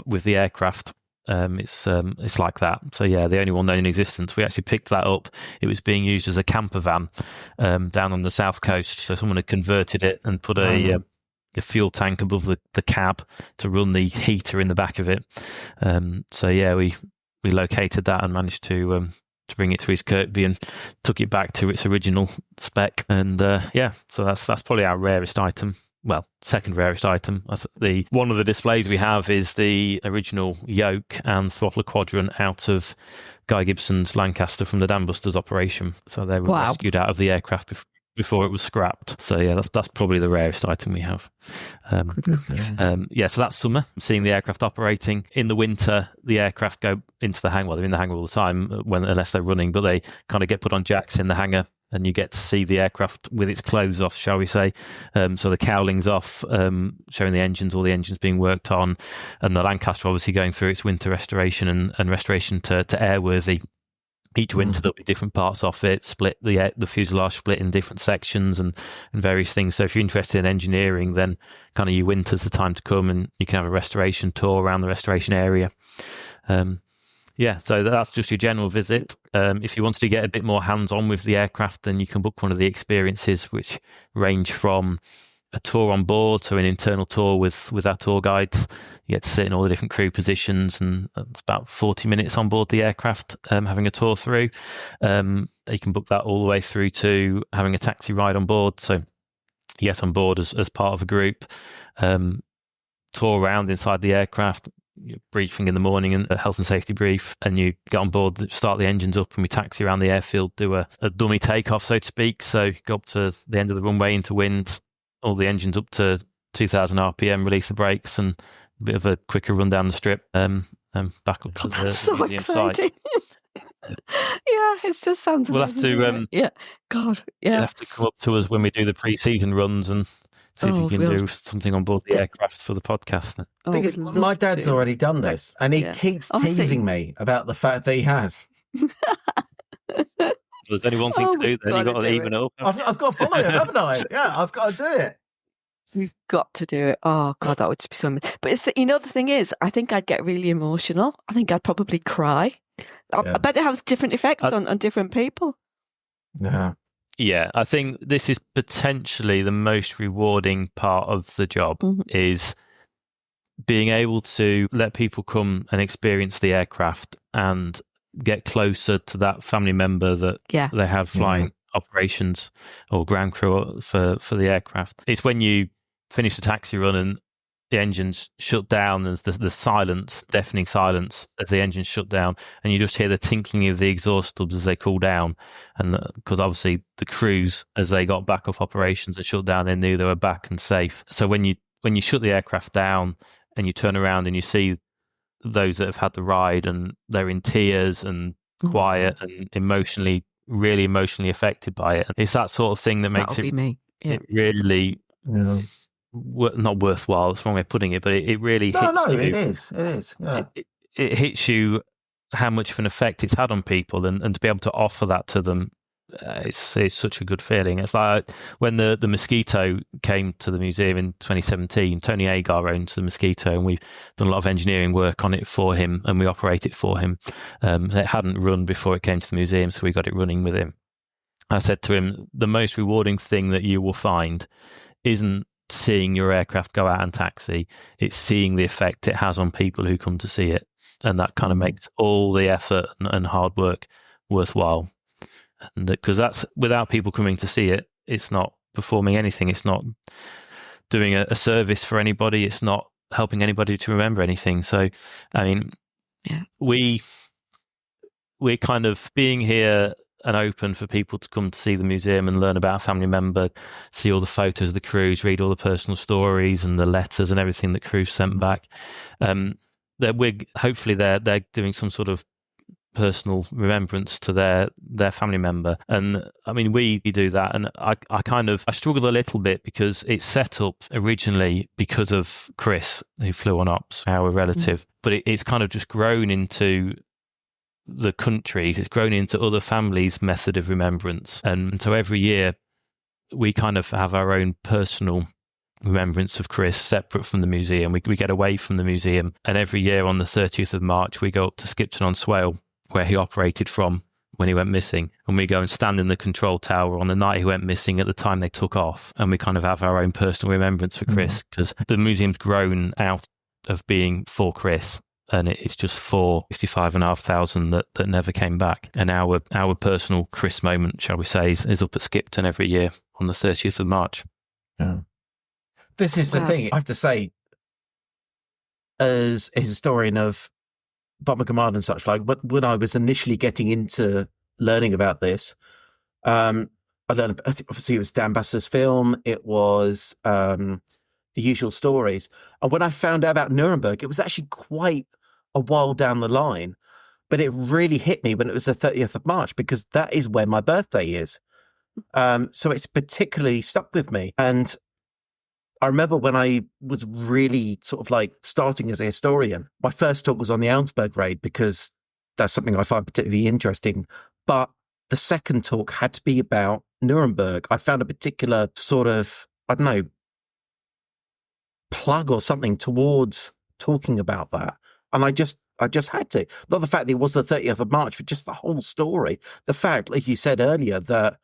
with the aircraft, it's like that. So yeah, the only one known in existence. We actually picked that up. It was being used as a camper van down on the south coast. So someone had converted it and put a fuel tank above the cab to run the heater in the back of it. So yeah, we located that and managed to to bring it to his Kirkby and took it back to its original spec. And so that's probably our rarest item. Well, second rarest item. One of the displays we have is the original yoke and throttler quadrant out of Guy Gibson's Lancaster from the Dam Busters operation. So they were rescued out of the aircraft before it was scrapped. So yeah, that's probably the rarest item we have. So that's summer, seeing the aircraft operating. In the winter, the aircraft go into the hangar. Well, they're in the hangar all the time, unless they're running, but they kind of get put on jacks in the hangar, and you get to see the aircraft with its clothes off, shall we say. So the cowling's off, showing the engines, all the engines being worked on, and the Lancaster obviously going through its winter restoration and restoration to airworthy. Each winter there'll be different parts off it, split the fuselage split in different sections and various things. So if you're interested in engineering, then kind of your winter's the time to come, and you can have a restoration tour around the restoration area. So that's just your general visit. If you wanted to get a bit more hands-on with the aircraft, then you can book one of the experiences, which range from a tour on board, so an internal tour with our tour guides. You get to sit in all the different crew positions, and it's about 40 minutes on board the aircraft, having a tour through. You can book that all the way through to having a taxi ride on board. So you get on board as part of a group, tour around inside the aircraft, briefing in the morning and a health and safety brief, and you get on board, start the engines up, and we taxi around the airfield, do a dummy takeoff, so to speak. So go up to the end of the runway into wind, all the engines up to 2,000 RPM, release the brakes, and a bit of a quicker run down the strip, back up to the museum exciting. site. It just sounds amazing. We'll have to, you'll have to come up to us when we do the pre-season runs and see if you can do something on board the aircraft for the podcast. I think my dad's already done this, and he keeps teasing me about the fact that he has. There's only one thing to do then. You've got to even it up. I've got to follow him, haven't I? Yeah, I've got to do it. We've got to do it. Oh, God, that would just be so amazing. But the thing is, I think I'd get really emotional. I think I'd probably cry. I bet it has different effects on different people. Yeah. Yeah, I think this is potentially the most rewarding part of the job, is being able to let people come and experience the aircraft and get closer to that family member that they have flying operations or ground crew for the aircraft. It's when you finish the taxi run and the engines shut down, and the silence, deafening silence as the engines shut down, and you just hear the tinkling of the exhaust stubs as they cool down. And because obviously the crews, as they got back off operations and shut down, they knew they were back and safe. So when you shut the aircraft down and you turn around and you see those that have had the ride, and they're in tears and quiet and really emotionally affected by it, it's that sort of thing that makes it really not worthwhile. It's the wrong way of putting it, but it really hits you. It is. Yeah. It hits you how much of an effect it's had on people, and to be able to offer that to them, it's such a good feeling. It's like when the Mosquito came to the museum in 2017. Tony Agar owns the Mosquito, and we've done a lot of engineering work on it for him, and we operate it for him. It hadn't run before it came to the museum, so we got it running with him. I said to him, the most rewarding thing that you will find isn't seeing your aircraft go out and taxi, it's seeing the effect it has on people who come to see it, and that kind of makes all the effort and hard work worthwhile. And because that's, without people coming to see it, it's not performing anything, it's not doing a service for anybody, it's not helping anybody to remember anything. So I mean, we're kind of being here and open for people to come to see the museum and learn about a family member, see all the photos of the crews, read all the personal stories and the letters and everything that crews sent back. Hopefully they're doing some sort of personal remembrance to their family member. And I mean, we do that, and I struggle a little bit because it's set up originally because of Chris, who flew on ops, our relative, but it's kind of just grown into the countries, it's grown into other families' method of remembrance. And so every year we kind of have our own personal remembrance of Chris separate from the museum. We get away from the museum, and every year on the 30th of March we go up to Skipton on Swale, where he operated from when he went missing, and we go and stand in the control tower on the night he went missing at the time they took off, and we kind of have our own personal remembrance for Chris, because the museum's grown out of being for Chris and it's just 55,500 that never came back. And our personal Chris moment, shall we say, is up at Skipton every year on the 30th of March. Yeah. This is the thing, I have to say, as a historian of Bomber Command and such, like when I was initially getting into learning about this, I learned, obviously it was Dan Buster's film, it was The Usual Stories. And when I found out about Nuremberg, it was actually quite a while down the line, but it really hit me when it was the 30th of March, because that is where my birthday is. So it's particularly stuck with me. And I remember when I was really sort of like starting as a historian, my first talk was on the Augsburg raid, because that's something I find particularly interesting. But the second talk had to be about Nuremberg. I found a particular sort of, I don't know, plug or something towards talking about that. And I just had to. Not the fact that it was the 30th of March, but just the whole story. The fact, as you said earlier, that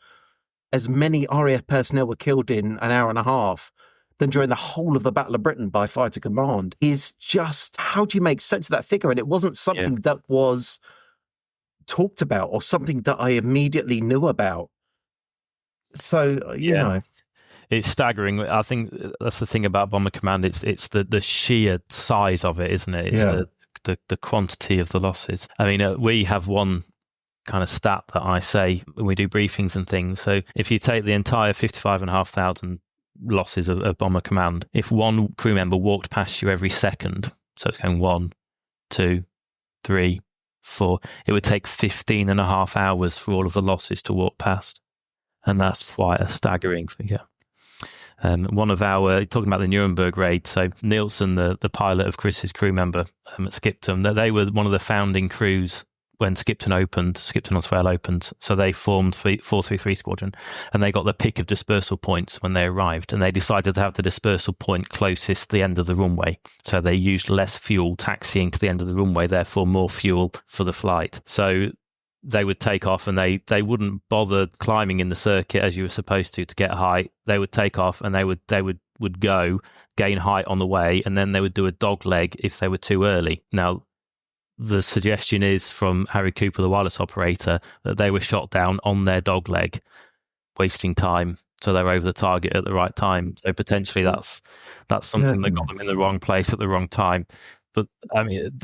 as many RAF personnel were killed in an hour and a half than during the whole of the Battle of Britain by Fighter Command is just, how do you make sense of that figure? And it wasn't something that was talked about or something that I immediately knew about. So, you know. It's staggering. I think that's the thing about Bomber Command. It's the sheer size of it, isn't it? It's the quantity of the losses. I mean, we have one kind of stat that I say when we do briefings and things. So if you take the entire 55,500 losses of Bomber Command, if one crew member walked past you every second, so it's going 1, 2, 3, 4, it would take 15 and a half hours for all of the losses to walk past. And that's quite a staggering figure. One of our, talking about the Nuremberg raid, so Nielsen, the pilot of Chris's crew member at Skipton, they were one of the founding crews when Skipton-on-Swale opened. So they formed 433 Squadron, and they got the pick of dispersal points when they arrived, and they decided to have the dispersal point closest to the end of the runway. So they used less fuel taxiing to the end of the runway, therefore more fuel for the flight. So they would take off, and they wouldn't bother climbing in the circuit as you were supposed to get height. They would take off, and they would go gain height on the way, and then they would do a dog leg if they were too early. Now, the suggestion is from Harry Cooper, the wireless operator, that they were shot down on their dog leg, wasting time. So they were over the target at the right time. So potentially that's something that got them in the wrong place at the wrong time. But I mean,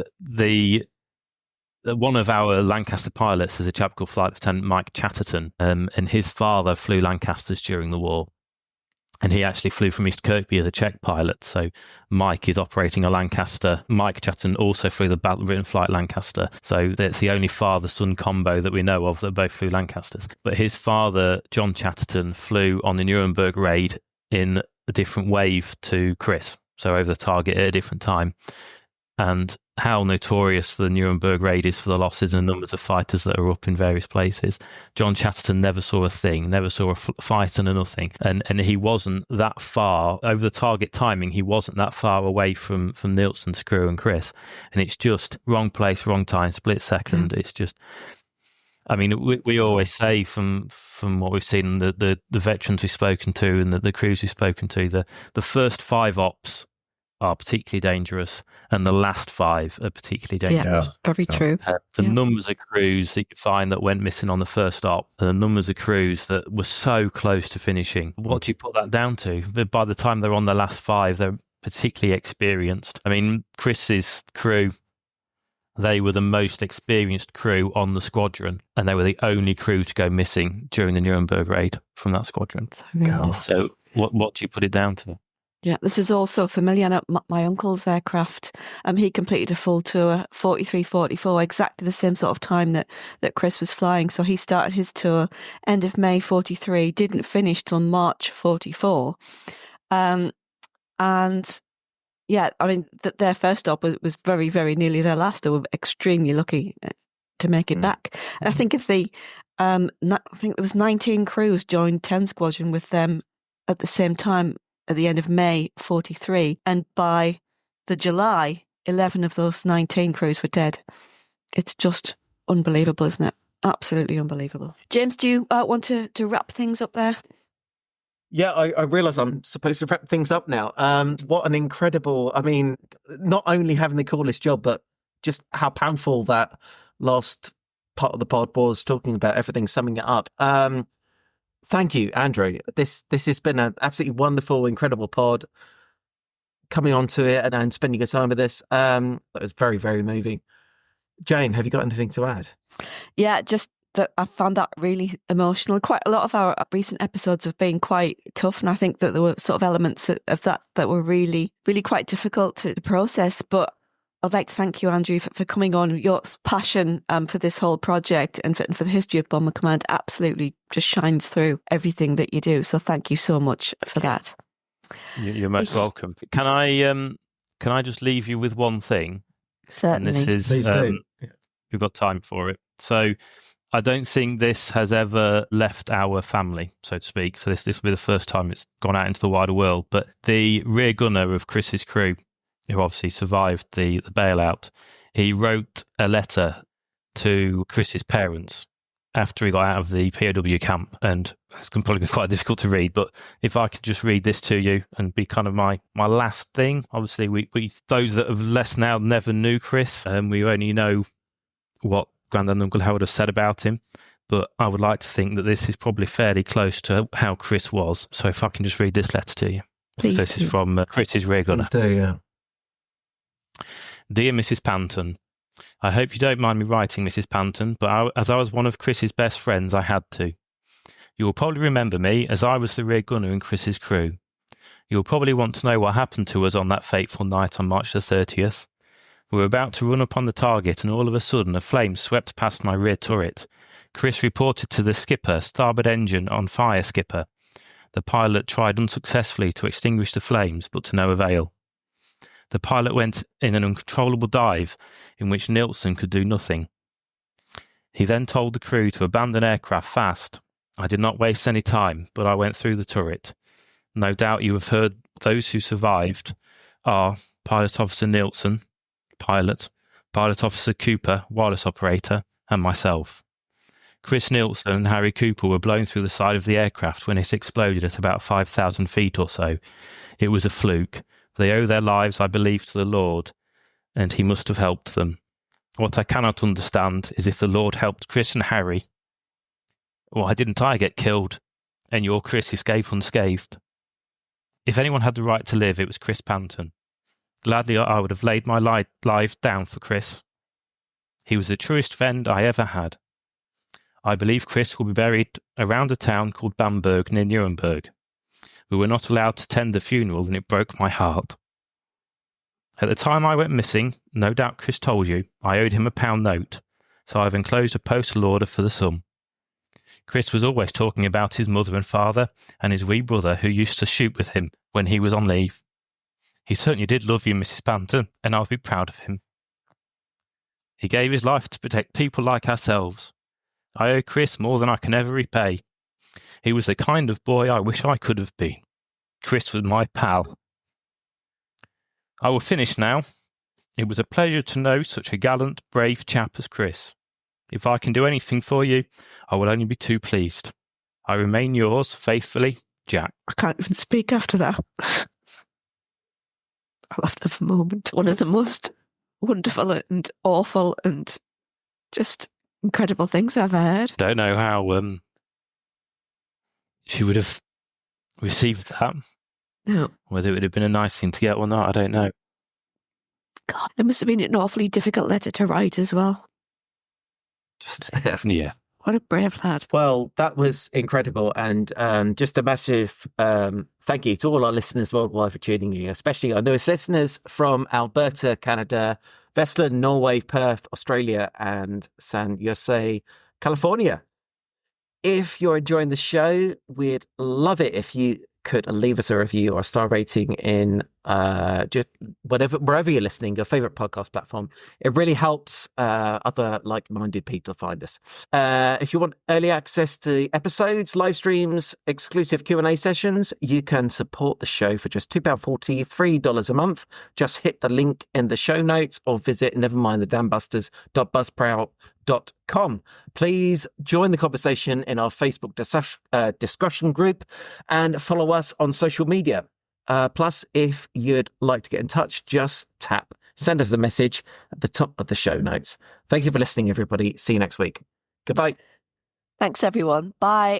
one of our Lancaster pilots is a chap called Flight Lieutenant Mike Chatterton, and his father flew Lancasters during the war. And he actually flew from East Kirkby as a Czech pilot. So Mike is operating a Lancaster. Mike Chatterton also flew the Battle Britain Flight Lancaster. So that's the only father-son combo that we know of that both flew Lancasters. But his father, John Chatterton, flew on the Nuremberg raid in a different wave to Chris. So over the target at a different time. And how notorious the Nuremberg raid is for the losses and numbers of fighters that are up in various places. John Chatterton never saw a thing, never saw a fight and a nothing. And he wasn't that far, over the target timing, he wasn't that far away from Nielsen's crew and Chris. And it's just wrong place, wrong time, split second. It's just, I mean, we always say from what we've seen, the veterans we've spoken to and the crews we've spoken to, the first 5 ops are particularly dangerous, and the last 5 are particularly dangerous. Yeah, very true. The numbers of crews that you find that went missing on the first op, and the numbers of crews that were so close to finishing. What do you put that down to? But by the time they're on the last 5, they're particularly experienced. I mean, Chris's crew, they were the most experienced crew on the squadron, and they were the only crew to go missing during the Nuremberg raid from that squadron. So what do you put it down to? Yeah, this is also familiar. Now, my uncle's aircraft, he completed a full tour, 43, 44, exactly the same sort of time that Chris was flying. So he started his tour end of May 43, didn't finish till March 44. And yeah, I mean, their first stop was very, very nearly their last. They were extremely lucky to make it back. I think I think there was 19 crews joined 10 Squadron with them at the same time, at the end of May 43, and by the July, 11 of those 19 crews were dead. It's just unbelievable, isn't it? Absolutely unbelievable. James, do you want to wrap things up there? Yeah, I realise I'm supposed to wrap things up now. What an incredible, I mean, not only having the coolest job, but just how powerful that last part of the pod was, talking about everything, summing it up. Thank you, Andrew. This has been an absolutely wonderful, incredible pod. Coming onto it and spending your time with this, that was very, very moving. Jane, have you got anything to add? Yeah, just that I found that really emotional. Quite a lot of our recent episodes have been quite tough, and I think that there were sort of elements of that were really, really quite difficult to process. But I'd like to thank you, Andrew, for coming on. Your passion for this whole project and for the history of Bomber Command absolutely just shines through everything that you do. So thank you so much for that. You're most welcome. Can I just leave you with one thing? Certainly. And this is, we've got time for it. So I don't think this has ever left our family, so to speak. So this will be the first time it's gone out into the wider world. But the rear gunner of Chris's crew, who obviously survived the bailout, he wrote a letter to Chris's parents after he got out of the POW camp, and it's probably been quite difficult to read, but if I could just read this to you and be kind of my last thing. Obviously, we those that have less now never knew Chris, and we only know what Grandad and Uncle Howard have said about him, but I would like to think that this is probably fairly close to how Chris was. So if I can just read this letter to you. Please so this do. is from Chris's rear gunner. Please do, yeah. Dear Mrs. Panton, I hope you don't mind me writing, Mrs. Panton, but as I was one of Chris's best friends, I had to. You will probably remember me, as I was the rear gunner in Chris's crew. You will probably want to know what happened to us on that fateful night on March the 30th. We were about to run upon the target, and all of a sudden a flame swept past my rear turret. Chris reported to the skipper, starboard engine on fire, skipper. The pilot tried unsuccessfully to extinguish the flames, but to no avail. The pilot went in an uncontrollable dive in which Nilsson could do nothing. He then told the crew to abandon aircraft fast. I did not waste any time, but I went through the turret. No doubt you have heard those who survived are Pilot Officer Nilsson, pilot, Pilot Officer Cooper, wireless operator, and myself. Chris Nilsson and Harry Cooper were blown through the side of the aircraft when it exploded at about 5,000 feet or so. It was a fluke. They owe their lives, I believe, to the Lord, and he must have helped them. What I cannot understand is if the Lord helped Chris and Harry, why didn't I get killed and your Chris escape unscathed? If anyone had the right to live, it was Chris Panton. Gladly I would have laid my life down for Chris. He was the truest friend I ever had. I believe Chris will be buried around a town called Bamberg near Nuremberg. We were not allowed to attend the funeral, and it broke my heart. At the time I went missing, no doubt Chris told you, I owed him £1 note, so I have enclosed a postal order for the sum. Chris was always talking about his mother and father and his wee brother who used to shoot with him when he was on leave. He certainly did love you, Mrs. Panton, and I'll be proud of him. He gave his life to protect people like ourselves. I owe Chris more than I can ever repay. He was the kind of boy I wish I could have been. Chris was my pal. I will finish now. It was a pleasure to know such a gallant, brave chap as Chris. If I can do anything for you, I will only be too pleased. I remain yours, faithfully, Jack. I can't even speak after that. I'll have to have a moment. One of the most wonderful and awful and just incredible things I've ever heard. Don't know how she would have received that. No. Whether it would have been a nice thing to get or not, I don't know. God, it must have been an awfully difficult letter to write as well. Yeah. What a brave lad. Well, that was incredible. And just a massive thank you to all our listeners worldwide for tuning in, especially our newest listeners from Alberta, Canada, Vestland, Norway, Perth, Australia, and San Jose, California. If you're enjoying the show, we'd love it if you could leave us a review or a star rating in just wherever you're listening, your favorite podcast platform. It really helps other like-minded people find us. If you want early access to episodes, live streams, exclusive Q&A sessions, you can support the show for just £2.40, $3 a month. Just hit the link in the show notes or visit nevermindthedambusters.buzzsprout.com. Please join the conversation in our Facebook discussion group and follow us on social media. Plus, if you'd like to get in touch, just tap send us a message at the top of the show notes. Thank you for listening, everybody. See you next week. Goodbye. Thanks, everyone. Bye.